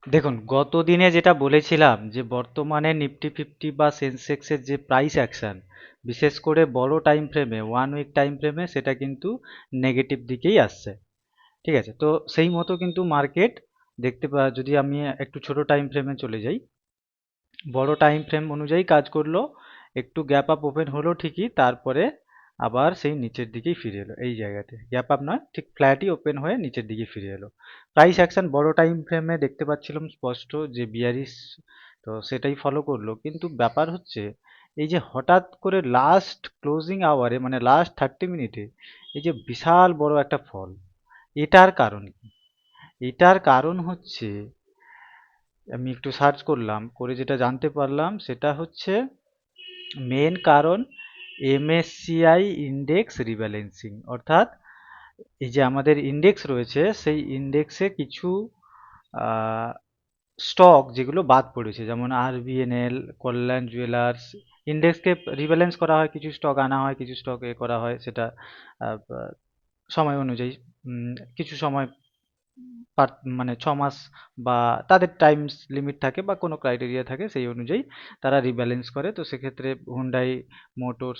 দেখুন, গত দিনে যেটা বলেছিলাম যে বর্তমানে নিফটি ফিফটি বা সেন্সেক্সের যে প্রাইস অ্যাকশন, বিশেষ করে বড় টাইম ফ্রেমে, 1 উইক টাইম ফ্রেমে, সেটা কিন্তু নেগেটিভ দিকেই আসছে। ঠিক আছে, তো সেই মতো কিন্তু মার্কেট যদি আমি একটু ছোট টাইম ফ্রেমে চলে যাই, বড় টাইম ফ্রেম অনুযায়ী কাজ করলো, একটু গ্যাপ আপ ওপেন হলো ঠিকই, তারপরে আবার সেই নিচের দিকেই ফিরে এলো। এই জায়গাতে গ্যাপ আপ নয়, ঠিক ফ্ল্যাটই ওপেন হয়ে নিচের দিকে ফিরে এলো। প্রাইস অ্যাকশন বড় টাইম ফ্রেমে দেখতে পাচ্ছিলাম স্পষ্ট যে বিয়ারিশ, তো সেটাই ফলো করলো। কিন্তু ব্যাপার হচ্ছে এই যে হঠাৎ করে লাস্ট ক্লোজিং আওয়ারে, মানে লাস্ট 30 মিনিটে এই যে বিশাল বড় একটা ফল, এটার কারণ কি? এটার কারণ হচ্ছে, আমি একটু সার্চ করলাম, করে যেটা জানতে পারলাম সেটা হচ্ছে মেন কারণ এমএসসিআই ইন্ডেক্স রিব্যালেন্সিং। অর্থাৎ এই যে আমাদের ইন্ডেক্স রয়েছে, সেই ইন্ডেক্সে কিছু স্টক যেগুলো বাদ পড়েছে, যেমন আরবিএনএল, কল্যাণ জুয়েলার্স, ইন্ডেক্সকে রিব্যালেন্স করা হয়, কিছু স্টক আনা হয়, কিছু স্টক করা হয়, সেটা আহ, সময় অনুযায়ী, কিছু সময় মানে 6 মাস বা তাদের টাইমস লিমিট থাকে বা কোনো ক্রাইটেরিয়া থাকে, সেই অনুযায়ী তারা রিব্যালেন্স করে। তো সেক্ষেত্রে হুন্ডাই মোটরস,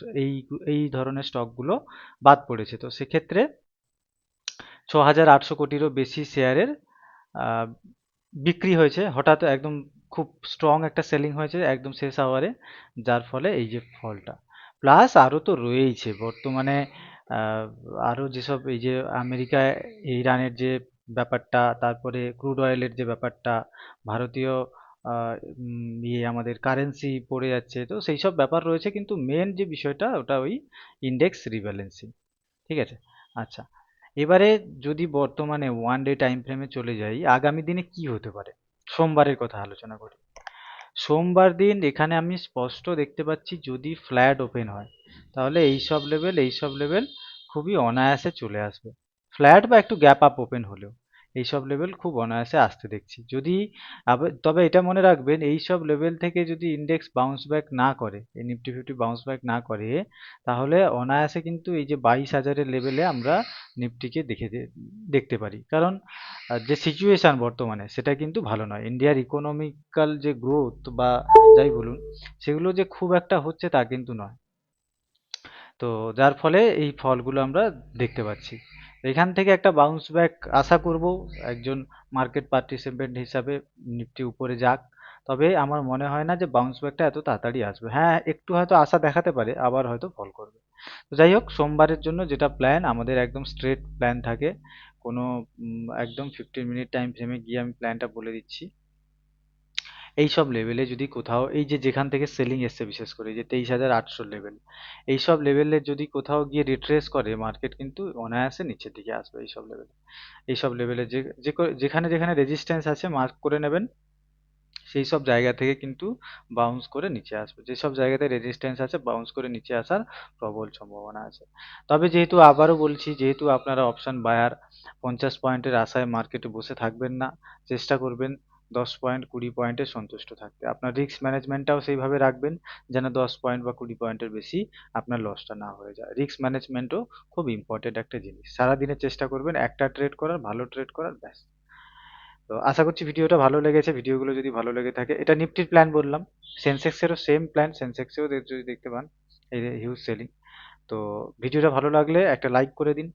এই ধরনের স্টকগুলো বাদ পড়েছে। তো সেক্ষেত্রে 6,800 কোটিরও বেশি শেয়ারের আহ, বিক্রি হয়েছে হঠাৎ, একদম খুব স্ট্রং একটা সেলিং হয়েছে একদম শেষ আওয়ারে, যার ফলে এই যে ফলটা। প্লাস আরও তো রয়েইছে বর্তমানে, আহ, আরও যেসব এই যে আমেরিকায় ইরানের যে ব্যাপারটা, তারপরে ক্রুড অয়েলের যে ব্যাপারটা, ভারতীয় আমাদের কারেন্সি পড়ে যাচ্ছে, তো সেই সব ব্যাপার রয়েছে, কিন্তু মেন যে বিষয়টা ওটা ওই ইন্ডেক্স রিব্যালেন্সিং। ঠিক আছে, আচ্ছা, এবারে যদি বর্তমানে 1 ডে টাইম ফ্রেমে চলে যাই, আগামী দিনে কি হতে পারে, সোমবারের কথা আলোচনা করি। সোমবার দিন এখানে আমি স্পষ্ট দেখতে পাচ্ছি, যদি ফ্ল্যাট ওপেন হয় তাহলে এই সব লেভেল খুবই অনায়াসে চলে আসবে। ফ্ল্যাট বা একটু গ্যাপ আপ ওপেন হলেও এইসব লেভেল খুব অনায়াসে আসতে দেখছি। যদি তবে এটা মনে রাখবেন, এই সব লেভেল থেকে যদি ইন্ডেক্স বাউন্স ব্যাক না করে, এই নিফটি ফিফটি বাউন্স ব্যাক না করে, তাহলে অনায়াসে কিন্তু এই যে 22,000-এর লেভেলে আমরা নিফটিকে দেখতে পারি। কারণ যে সিচুয়েশন বর্তমানে সেটা কিন্তু ভালো নয়, ইন্ডিয়ার ইকোনমিক্যাল যে গ্রোথ বা যাই বলুন, সেগুলো যে খুব একটা হচ্ছে তা কিন্তু নয়। তো যার ফলে এই ফলগুলো আমরা দেখতে পাচ্ছি। এখান থেকে একটা বাউন্স ব্যাক আশা করব একজন মার্কেট পার্টিসিপেন্ট হিসাবে। নিফটি উপরে যাক, তবে আমার মনে হয় না যে বাউন্স ব্যাকটা এত তাড়াতাড়ি আসবে। হ্যাঁ, একটু হয়তো আশা দেখাতে পারে, আবার হয়তো ফল করবে। তো যাই হোক, সোমবারের জন্য যেটা প্ল্যান, আমাদের একদম স্ট্রেট প্ল্যান থাকে, কোনো একদম 15 মিনিট টাইম ফ্রেমে গিয়ে আমি প্ল্যানটা বলে দিচ্ছি। এই সব লেভেলে যদি কোথাও, এই যে যেখান থেকে সেলিং এসছে, বিশেষ করে এই যে 23,800 লেভেল, এই সব লেভেলে যদি কোথাও গিয়ে রিট্রেস করে মার্কেট, কিন্তু অনায়াসে নিচের দিকে আসবে। এইসব লেভেলে, এইসব লেভেলে যেখানে যেখানে রেজিস্ট্যান্স আছে মার্ক করে নেবেন, সেই সব জায়গা থেকে কিন্তু বাউন্স করে নিচে আসবে। যেসব জায়গাতে রেজিস্ট্যান্স আছে, বাউন্স করে নিচে আসার প্রবল সম্ভাবনা আছে। তবে যেহেতু আবারও বলছি, যেহেতু আপনারা অপশন বায়ার, 50 পয়েন্টের আশায় মার্কেটে বসে থাকবেন না, চেষ্টা করবেন 10 পয়েন্ট 20 পয়েন্টে সন্তুষ্ট থাকতে। আপনার রিস্ক ম্যানেজমেন্টটাও সেইভাবে রাখবেন, যেন 10 পয়েন্ট বা 20 পয়েন্টের বেশি আপনার লসটা না হয়ে যায়। রিস্ক ম্যানেজমেন্টও খুব ইম্পর্টেন্ট একটা জিনিস। সারাদিনে চেষ্টা করবেন একটা ট্রেড করার, ভালো ট্রেড করার, ব্যাস। তো আশা করছি ভিডিওটা ভালো লেগেছে। ভিডিওগুলো যদি ভালো লেগে থাকে, এটা নিফটির প্ল্যান বললাম, সেন্সেক্সেরও সেম প্ল্যান, সেন্সেক্সেও যদি দেখতে পান এই হিউজ সেলিং। তো ভিডিওটা ভালো লাগলে একটা লাইক করে দিন।